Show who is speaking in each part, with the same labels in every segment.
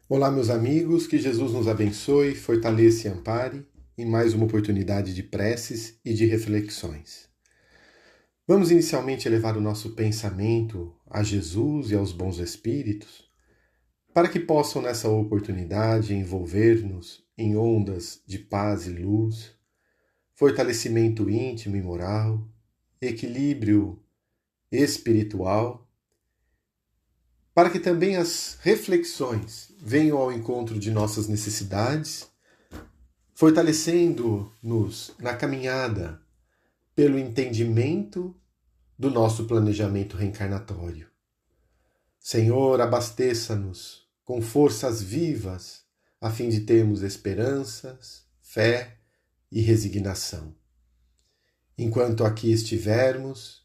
Speaker 1: Olá, meus amigos, que Jesus nos abençoe, fortaleça e ampare em mais uma oportunidade de preces e de reflexões. Vamos inicialmente elevar o nosso pensamento a Jesus e aos bons espíritos, para que possam nessa oportunidade envolver-nos em ondas de paz e luz, fortalecimento íntimo e moral, equilíbrio espiritual, para que também as reflexões venham ao encontro de nossas necessidades, fortalecendo-nos na caminhada pelo entendimento do nosso planejamento reencarnatório. Senhor, abasteça-nos com forças vivas, a fim de termos esperanças, fé e resignação. Enquanto aqui estivermos,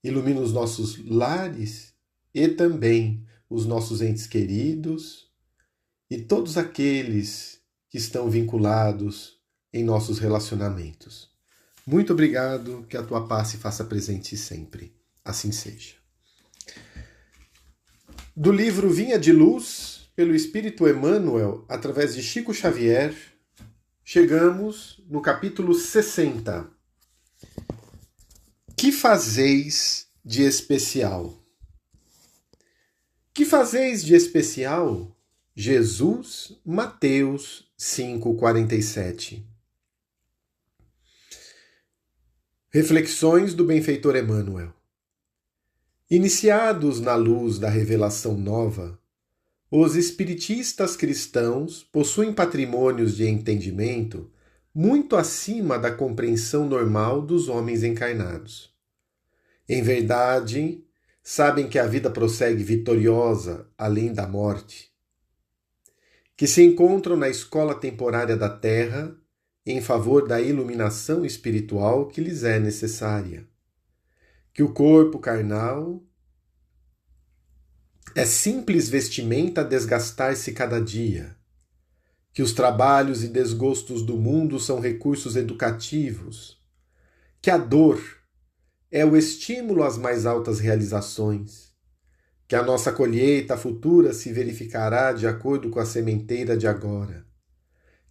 Speaker 1: ilumina os nossos lares e também os nossos entes queridos e todos aqueles que estão vinculados em nossos relacionamentos. Muito obrigado, que a tua paz se faça presente sempre. Assim seja. Do livro Vinha de Luz, pelo Espírito Emmanuel, através de Chico Xavier, chegamos no capítulo 60. Que fazeis de especial? Que fazeis de especial? Jesus, Mateus 5,47. Reflexões do benfeitor Emmanuel. Iniciados na luz da revelação nova, os espiritistas cristãos possuem patrimônios de entendimento muito acima da compreensão normal dos homens encarnados. Em verdade, sabem que a vida prossegue vitoriosa além da morte, que se encontram na escola temporária da Terra em favor da iluminação espiritual que lhes é necessária, que o corpo carnal é simples vestimenta a desgastar-se cada dia, que os trabalhos e desgostos do mundo são recursos educativos, que a dor é o estímulo às mais altas realizações, que a nossa colheita futura se verificará de acordo com a sementeira de agora,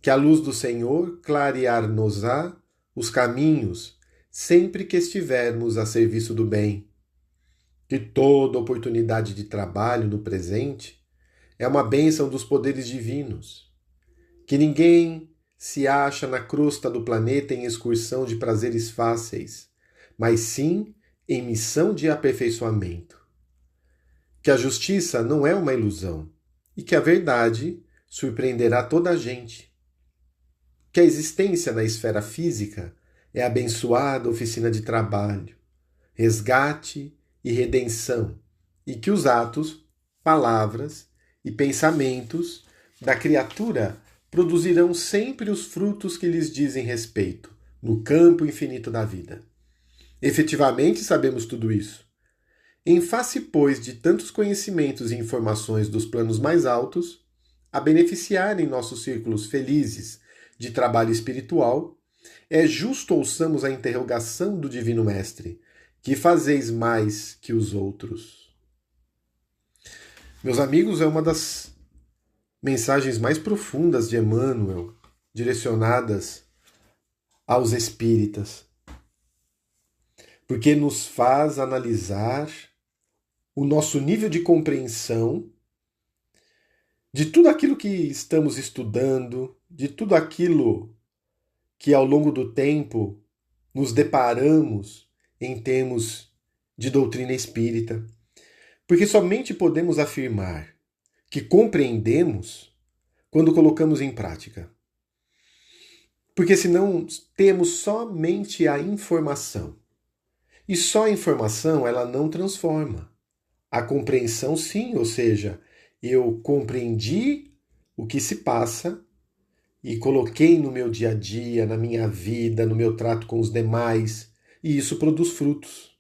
Speaker 1: que a luz do Senhor clarear-nos-á os caminhos sempre que estivermos a serviço do bem, que toda oportunidade de trabalho no presente é uma bênção dos poderes divinos, que ninguém se acha na crosta do planeta em excursão de prazeres fáceis, mas sim em missão de aperfeiçoamento, que a justiça não é uma ilusão e que a verdade surpreenderá toda a gente, que a existência na esfera física é abençoada oficina de trabalho, resgate e redenção, e que os atos, palavras e pensamentos da criatura produzirão sempre os frutos que lhes dizem respeito, no campo infinito da vida. Efetivamente sabemos tudo isso. Em face, pois, de tantos conhecimentos e informações dos planos mais altos, a beneficiarem nossos círculos felizes de trabalho espiritual, é justo ouçamos a interrogação do Divino Mestre: que fazeis mais que os outros? Meus amigos, é uma das mensagens mais profundas de Emmanuel, direcionadas aos espíritas, porque nos faz analisar o nosso nível de compreensão de tudo aquilo que estamos estudando, de tudo aquilo que ao longo do tempo nos deparamos em termos de doutrina espírita. Porque somente podemos afirmar que compreendemos quando colocamos em prática. Porque senão temos somente a informação. E só a informação ela não transforma. A compreensão sim, ou seja, eu compreendi o que se passa e coloquei no meu dia a dia, na minha vida, no meu trato com os demais, e isso produz frutos.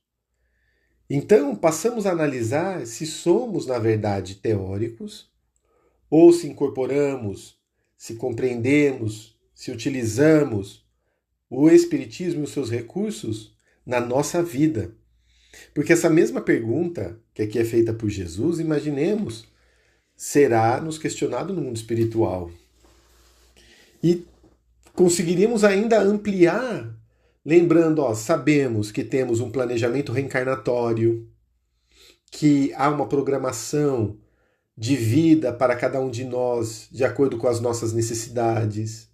Speaker 1: Então, passamos a analisar se somos, na verdade, teóricos, ou se incorporamos, se compreendemos, se utilizamos o Espiritismo e os seus recursos na nossa vida. Porque essa mesma pergunta, que aqui é feita por Jesus, imaginemos será nos questionado no mundo espiritual. E conseguiríamos ainda ampliar, lembrando, sabemos que temos um planejamento reencarnatório, que há uma programação de vida para cada um de nós, de acordo com as nossas necessidades.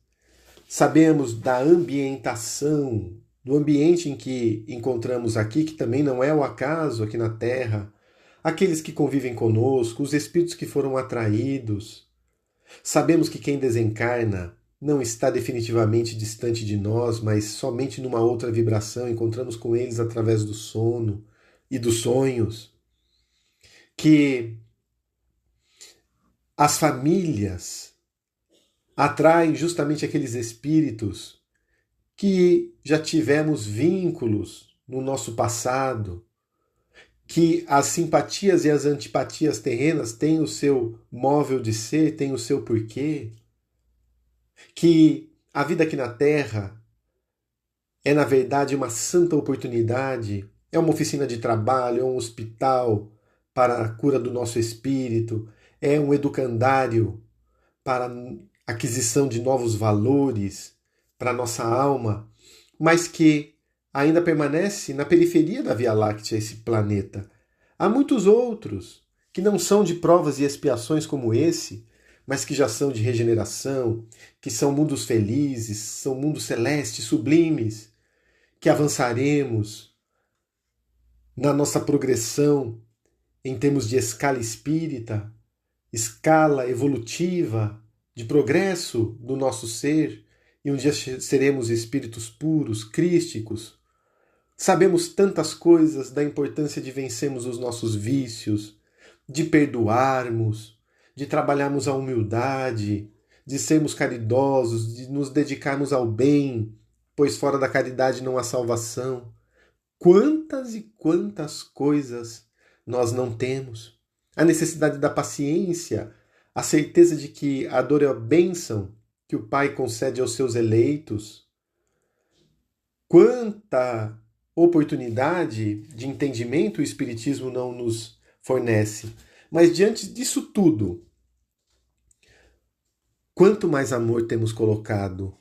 Speaker 1: Sabemos da ambientação, do ambiente em que encontramos aqui, que também não é o acaso aqui na Terra, aqueles que convivem conosco, os espíritos que foram atraídos. Sabemos que quem desencarna não está definitivamente distante de nós, mas somente numa outra vibração, encontramos com eles através do sono e dos sonhos. Que as famílias atraem justamente aqueles espíritos que já tivemos vínculos no nosso passado, que as simpatias e as antipatias terrenas têm o seu móvel de ser, têm o seu porquê, que a vida aqui na Terra é, na verdade, uma santa oportunidade, é uma oficina de trabalho, é um hospital para a cura do nosso espírito, é um educandário para a aquisição de novos valores para a nossa alma, mas que ainda permanece na periferia da Via Láctea, esse planeta. Há muitos outros que não são de provas e expiações como esse, mas que já são de regeneração, que são mundos felizes, são mundos celestes, sublimes, que avançaremos na nossa progressão em termos de escala espírita, escala evolutiva, de progresso do nosso ser, e um dia seremos espíritos puros, crísticos. Sabemos tantas coisas da importância de vencermos os nossos vícios, de perdoarmos, de trabalharmos a humildade, de sermos caridosos, de nos dedicarmos ao bem, pois fora da caridade não há salvação. Quantas e quantas coisas nós não temos. A necessidade da paciência, a certeza de que a dor é a bênção que o Pai concede aos seus eleitos. Quanta oportunidade de entendimento o Espiritismo não nos fornece. Mas diante disso tudo, quanto mais amor temos colocado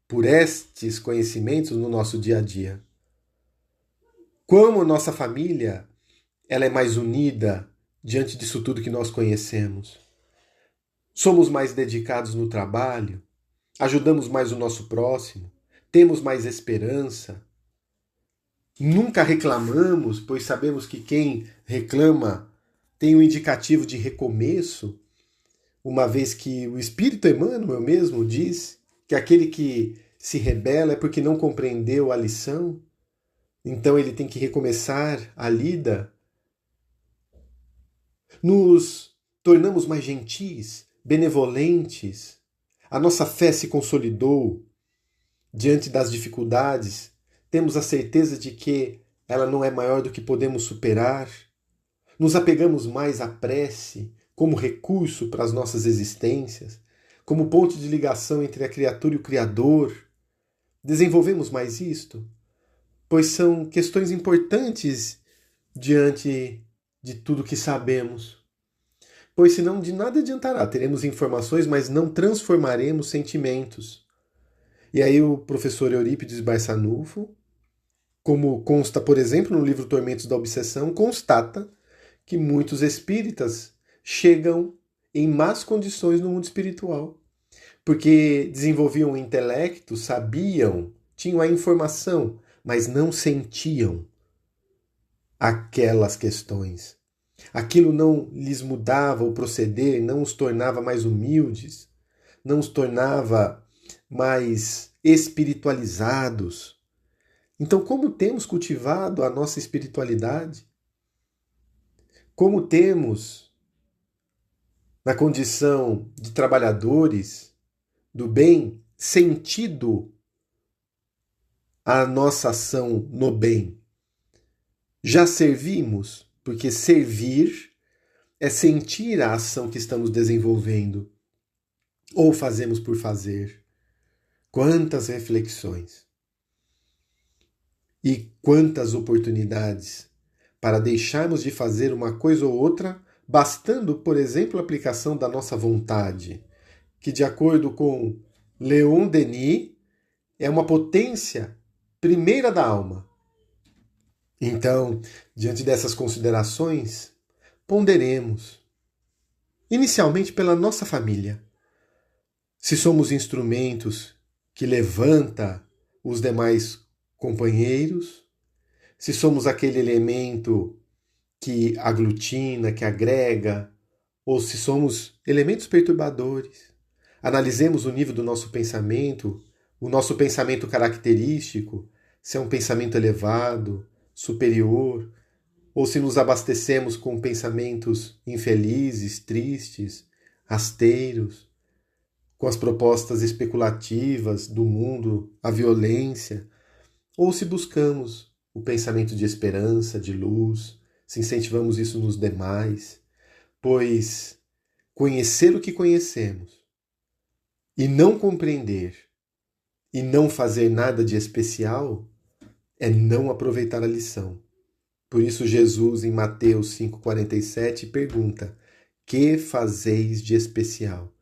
Speaker 1: por estes conhecimentos no nosso dia a dia. Como a nossa família ela é mais unida diante disso tudo que nós conhecemos. Somos mais dedicados no trabalho, ajudamos mais o nosso próximo, temos mais esperança. Nunca reclamamos, pois sabemos que quem reclama tem um indicativo de recomeço, uma vez que o Espírito Emmanuel mesmo diz que aquele que se rebela é porque não compreendeu a lição, então ele tem que recomeçar a lida. Nos tornamos mais gentis, benevolentes, a nossa fé se consolidou diante das dificuldades, temos a certeza de que ela não é maior do que podemos superar, nos apegamos mais à prece como recurso para as nossas existências, como ponto de ligação entre a criatura e o Criador. Desenvolvemos mais isto, pois são questões importantes diante de tudo que sabemos. Pois senão de nada adiantará, teremos informações, mas não transformaremos sentimentos. E aí o professor Eurípides Barçanufo, como consta, por exemplo, no livro Tormentos da Obsessão, constata que muitos espíritas chegam em más condições no mundo espiritual, porque desenvolviam o intelecto, sabiam, tinham a informação, mas não sentiam aquelas questões. Aquilo não lhes mudava o proceder, não os tornava mais humildes, não os tornava mais espiritualizados. Então, como temos cultivado a nossa espiritualidade? Como temos, na condição de trabalhadores do bem, sentido a nossa ação no bem? Já servimos? Porque servir é sentir a ação que estamos desenvolvendo. Ou fazemos por fazer. Quantas reflexões. E quantas oportunidades para deixarmos de fazer uma coisa ou outra bastando, por exemplo, a aplicação da nossa vontade, que, de acordo com Leon Denis, é uma potência primeira da alma. Então, diante dessas considerações, ponderemos, inicialmente pela nossa família, se somos instrumentos que levanta os demais companheiros, se somos aquele elemento que aglutina, que agrega, ou se somos elementos perturbadores. Analisemos o nível do nosso pensamento, o nosso pensamento característico, se é um pensamento elevado, superior, ou se nos abastecemos com pensamentos infelizes, tristes, rasteiros, com as propostas especulativas do mundo, a violência, ou se buscamos o pensamento de esperança, de luz, se incentivamos isso nos demais, pois conhecer o que conhecemos e não compreender e não fazer nada de especial é não aproveitar a lição. Por isso Jesus, em Mateus 5,47, pergunta: que fazeis de especial?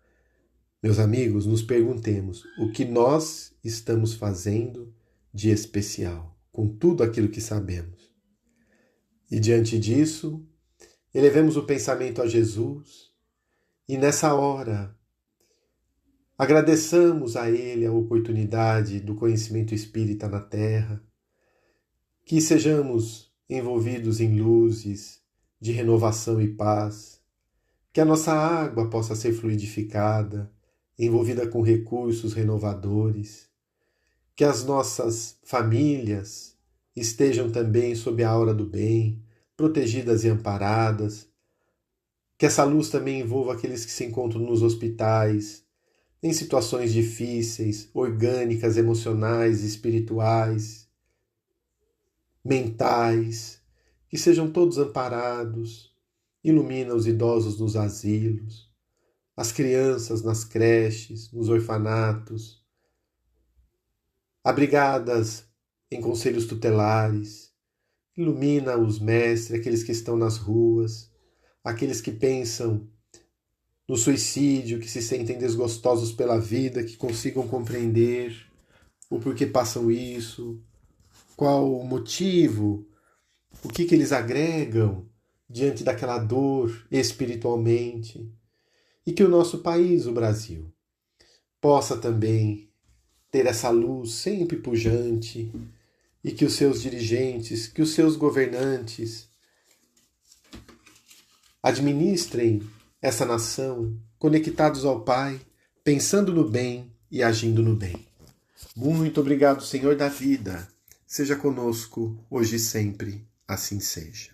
Speaker 1: Meus amigos, nos perguntemos o que nós estamos fazendo de especial, com tudo aquilo que sabemos. E diante disso, elevemos o pensamento a Jesus e nessa hora agradeçamos a Ele a oportunidade do conhecimento espírita na Terra, que sejamos envolvidos em luzes de renovação e paz, que a nossa água possa ser fluidificada, envolvida com recursos renovadores, que as nossas famílias estejam também sob a aura do bem, protegidas e amparadas, que essa luz também envolva aqueles que se encontram nos hospitais, em situações difíceis, orgânicas, emocionais, espirituais, mentais, que sejam todos amparados, ilumina os idosos nos asilos, as crianças nas creches, nos orfanatos, abrigadas em conselhos tutelares, ilumina os mestres, aqueles que estão nas ruas, aqueles que pensam no suicídio, que se sentem desgostosos pela vida, que consigam compreender o porquê passam isso, qual o motivo, o que eles agregam diante daquela dor espiritualmente. E que o nosso país, o Brasil, possa também ter essa luz sempre pujante e que os seus dirigentes, que os seus governantes administrem essa nação conectados ao Pai, pensando no bem e agindo no bem. Muito obrigado, Senhor da vida. Seja conosco, hoje e sempre, assim seja.